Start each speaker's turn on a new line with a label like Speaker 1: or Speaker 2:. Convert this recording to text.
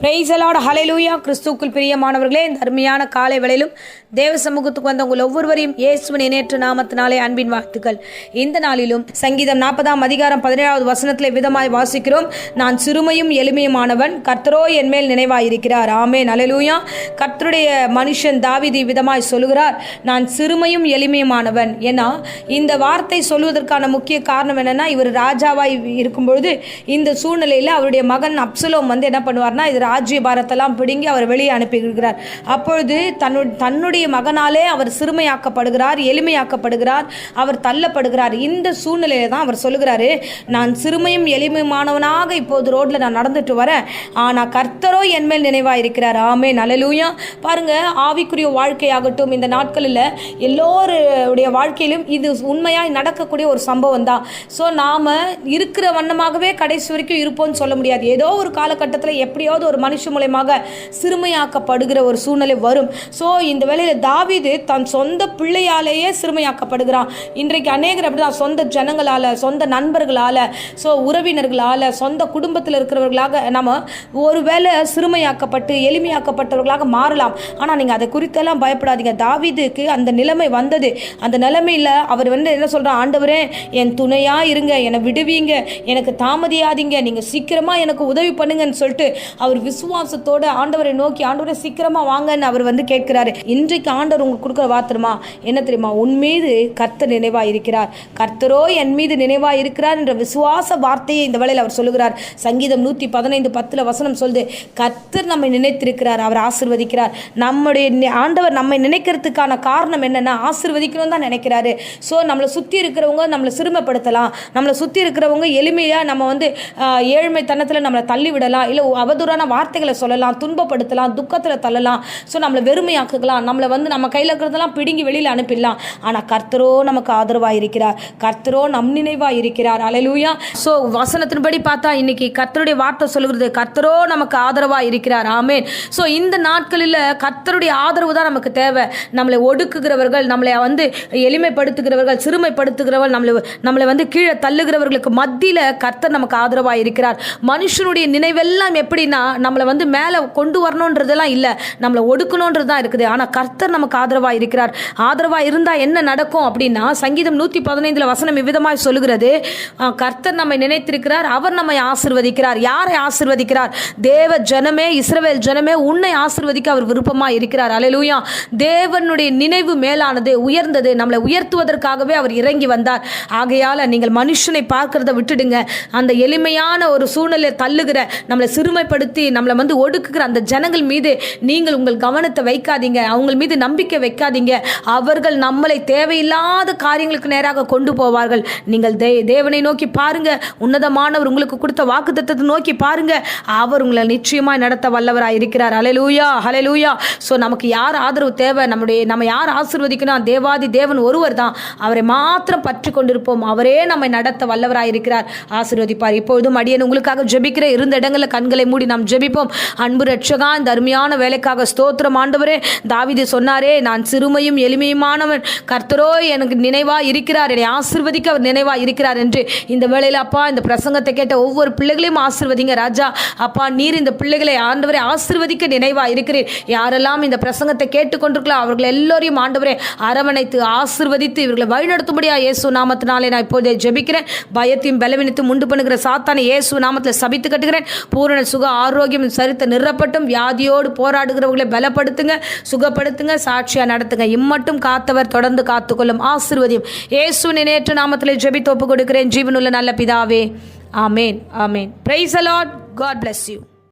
Speaker 1: Price the Lord, ஹல்லேலூயா. கிறிஸ்துவுக்குள் பிரியமானவர்களே, இந்த அருமையான காலை வேளையிலும் தேவ சமூகத்துக்கு வந்த உங்கள் ஒவ்வொருவரையும் இயேசுவின் இணையற்ற நாமத்தினாலே அன்பின் வாழ்த்துக்கள். இந்த நாளிலும் சங்கீதம் 40 அதிகாரம் 17வது வசனத்திலே விதமாய் வாசிக்கிறோம். நான் சிறுமையும் எளிமையுமானவன், கர்த்தரோ என் மேல் நினைவாயிருக்கிறார். ஆமென், ஹல்லேலூயா. கர்த்தருடைய மனுஷன் தாவீது விதமாய் சொல்லுகிறார், நான் சிறுமையும் எளிமையுமானவன். ஏன்னா இந்த வார்த்தை சொல்வதற்கான முக்கிய காரணம் என்னன்னா, இவர் ராஜாவாய் இருக்கும்பொழுது இந்த சூழ்நிலையில் அவருடைய மகன் அப்சலோம் என்ன பண்ணுவார்னா, இது ராஜ்ய பாரத்தெல்லாம் பிடுங்கி அவர் வெளியே அனுப்பியிருக்கிறார். அப்பொழுது தன்னுடைய மகனாலே அவர் சிறுமையாக்கப்படுகிறார், எளிமையாக்கப்படுகிறார், அவர் தள்ளப்படுகிறார். இந்த சூழ்நிலையில தான் அவர் சொல்லுகிறாரு, நான் சிறுமையும் எளிமையுமானவனாக இப்போது ரோட்ல நான் நடந்துட்டு வரேன், ஆனா கர்த்தரோ என் மேல் நினைவாயிருக்கிறார். ஆமென், ஹல்லேலூயா. பாருங்க, ஆவிக்குரிய வாழ்க்கையாகட்டும், இந்த நாட்களில் எல்லோருடைய வாழ்க்கையிலும் இது உண்மையாய் நடக்கக்கூடிய ஒரு சம்பவம் தான். ஸோ நாம இருக்கிற வண்ணமாகவே கடைசி வரைக்கும் இருப்போம்னு சொல்ல முடியாது. ஏதோ ஒரு காலகட்டத்தில் எப்படியாவது ஒரு மனுஷ மூலமாக சிறுமையாக்கப்படுகிற ஒரு சூழ்நிலை வரும். ஸோ இந்த வேளையில் தாவீது தன் சொந்த பிள்ளையாலேயே சிறுமையாக்கப்படுகிறான். இன்றைக்கு அநேகர் அப்படிதான், சொந்த ஜனங்களால், சொந்த நண்பர்களால், ஸோ உறவினர்களால், சொந்த குடும்பத்தில் இருக்கிறவர்களாக நம்ம ஒருவேளை சிறுமையாக்கப்பட்டு எளிமையாக்கப்பட்டவர்களாக மாறலாம். ஆனால் நீங்கள் அதை குறித்தெல்லாம் பயப்படாதீங்க. தாவீதுக்கு அந்த நிலைமை வந்தது. அந்த நிலைமையில் அவர் என்ன சொல்கிறார், ஆண்டவரே என் துணையாக இருங்க, என்னை விடுவீங்க, எனக்கு தாமதியாதீங்க, நீங்கள் சீக்கிரமாக எனக்கு உதவி பண்ணுங்கன்னு சொல்லிட்டு அவர் விசுவாசத்தோடு ஆண்டவரை நோக்கி, ஆண்டவரை சீக்கிரமாக வாங்கன்னு அவர் கேட்கிறாரு. இன்றைக்கு ஆண்டவர் உங்களுக்கு கொடுக்குற வார்த்தைமா என்ன தெரியுமா, உன் மீது கர்த்தர் நினைவாக இருக்கிறார், கர்த்தரோ என் மீது நினைவாக இருக்கிறார் என்ற விசுவாச வார்த்தையை இந்த வேளையில் அவர் சொல்லுகிறார். சங்கீதம் 115:10 வசனம் சொல்லுது, கர்த்தர் நம்மை நினைத்திருக்கிறார், அவர் ஆசீர்வதிக்கிறார். நம்முடைய ஆண்டவர் நம்மை நினைக்கிறதுக்கான காரணம் என்னன்னா, ஆசீர்வதிக்கணும் தான் நினைக்கிறாரு. ஸோ நம்மளை சுற்றி இருக்கிறவங்க நம்மளை சிறுமைப்படுத்தலாம், நம்மளை சுற்றி இருக்கிறவங்க எளிமையாக நம்ம ஏழ்மைத்தனத்தில் நம்மளை தள்ளிவிடலாம், இல்லை அவதூறான வார்த்தைகளை சொல்லலாம், துன்பப்படுத்தலாம், துக்கத்தில் தள்ளலாம், ஸோ நம்மளை வெறுமையாக்கலாம், நம்மளை நம்ம கையில் இருக்கிறதெல்லாம் பிடுங்கி வெளியில் அனுப்பிடலாம். ஆனால் கர்த்தரோ நமக்கு ஆதரவாக இருக்கிறார், கர்த்தரோ நம் நினைவாக இருக்கிறார். ஹல்லேலூயா. ஸோ வசனத்தின்படி பார்த்தா இன்னைக்கு கர்த்தருடைய வார்த்தை சொல்லுகிறது, கர்த்தரோ நமக்கு ஆதரவாக இருக்கிறார். ஆமென். ஸோ இந்த நாட்களில் கர்த்தருடைய ஆதரவு தான் நமக்கு தேவை. நம்மளை ஒடுக்குகிறவர்கள், நம்மளை எளிமைப்படுத்துகிறவர்கள், சிறுமைப்படுத்துகிறவர்கள், நம்மளை கீழே தள்ளுகிறவர்களுக்கு மத்தியில் கர்த்தர் நமக்கு ஆதரவாக இருக்கிறார். மனுஷனுடைய நினைவெல்லாம் எப்படின்னா, நம்மளை மேலே கொண்டு வரணுன்றதெல்லாம் இல்லை, நம்மளை ஒடுக்கணுன்றது தான் இருக்குது. ஆனால் கர்த்தர் நமக்கு ஆதரவாக இருக்கிறார். ஆதரவாக இருந்தால் என்ன நடக்கும் அப்படின்னா, சங்கீதம் 115 வசனம் இவ்விதமாய் சொல்லுகிறது, கர்த்தர் நம்மை நினைத்திருக்கிறார், அவர் நம்மை ஆசீர்வதிக்கிறார். யாரை ஆசீர்வதிக்கிறார்? தேவ ஜனமே, இஸ்ரவேல் ஜனமே, உன்னை ஆசீர்வதிக்க அவர் விருப்பமாக இருக்கிறார். ஹல்லேலூயா. தேவனுடைய நினைவு மேலானது, உயர்ந்தது. நம்மளை உயர்த்துவதற்காகவே அவர் இறங்கி வந்தார். ஆகையால் நீங்கள் மனுஷனை பார்க்கிறத விட்டுடுங்க. அந்த எளிமையான ஒரு சூழ்நிலை தள்ளுகிற, நம்மளை சிறுமைப்படுத்தி நம்மளை ஒடுக்குகிற அந்த ஜனங்கள் மீது நீங்கள் உங்கள் கவனத்தை வைக்காதீங்க, அவங்க மீது நம்பிக்கை வைக்காதீங்க. அவர்கள் நம்மளை தேவையில்லாத காரியங்களுக்கு நேராக கொண்டு போவார்கள். நீங்கள் தேவனை நோக்கி பாருங்க, உன்னதமானவர் உங்களுக்கு கொடுத்த வாக்குத்தத்தத்தை நோக்கி பாருங்க, அவர் உங்களை நிச்சயமாய் நடத்த வல்லவராய் இருக்கிறார். ஹல்லேலூயா, ஹல்லேலூயா. ஸோ நமக்கு யார் ஆதரவு தேவை, நம்ம யார் ஆசீர்வதிக்கணும், தேவாதி தேவன் ஒருவர் தான். அவரை மாத்திரம் பற்றி கொண்டிருப்போம், அவரே நம்மை நடத்த வல்லவராய் இருக்கிறார், ஆசீர்வதிப்பார். இப்பொழுதும் அடியேன் உங்களுக்காக ஜெபிக்கிற, இருந்த இடங்களில் கண்களை மூடி நாம் ஜெபிப்போம். அன்பு ரட்சகா, இந்த அருமையான வேலைக்காக ஸ்தோத்திரம் ஆண்டவரே. தாவீது சொன்னாரே, நான் சிறுமையும் எளிமையுமானவன், கர்த்தரோ எனக்கு நினைவாக இருக்கிறார், என்னை ஆசீர்வதிக்க அவர் நினைவாக இருக்கிறார் என்று இந்த வேளையில் அப்பா, இந்த பிரசங்கத்தை கேட்ட ஒவ்வொரு பிள்ளைகளையும் ஆசீர்வதிங்க ராஜா. அப்பா, நீர் இந்த பிள்ளைகளை ஆண்டவரை ஆசீர்வதிக்க நினைவாக இருக்கிறீர். யாரெல்லாம் இந்த பிரசங்கத்தை கேட்டுக்கொண்டிருக்கலாம் அவர்கள் எல்லோரையும் ஆண்டவரே அரவணைத்து ஆசீர்வதித்து இவர்களை வழிநடத்தும்படியா இயேசு நாமத்தினாலே நான் இப்போதே ஜெபிக்கிறேன். பயத்தையும் பலவீனத்தையும் உண்டு பண்ணுகிற சாத்தானை இயேசு நாமத்தில் சபித்து கட்டுகிறேன். பூரண சுக ஆரோக்கியம் சரித்த நிரப்பட்டும். வியாதியோடு போராடுகிறவர்களை பலப்படுத்துங்க, சுகப்படுத்துங்க, சாட்சியா நடத்துங்க. இம்மட்டும் காத்தவர் தொடர்ந்து காத்துக்கொள்ளும், ஆசீர்வதியும். இயேசுவின் நேற்று நாமத்திலே ஜெபித்து ஒப்பு கொடுக்கிறேன் ஜீவனுள்ள நல்ல பிதாவே. ஆமேன், ஆமேன். Praise the lord. God bless you.